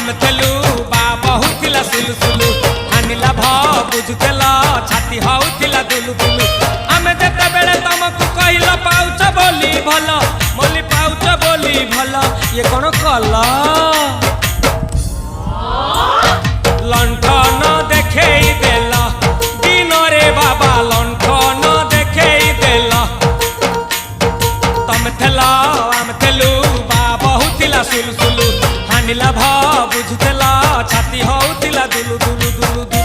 तमे थेलु बा बहुथिला सुलु सुलु हानिला भ बुझुतेला छाती हउथिला दुलु दुलु आमे जेते बेले तमकु कहिला पाउच बोली भल मोली पाउच बोली भल ये कोन कला लंठन देखेई देला दिन रे बाबा लंठन देखेई देला तमे थेला आमे थेलु बा बहुथिला सुलु सुलु हानिला भ बुझुतेला छाती हउथिला दुलु दुलु दुलु।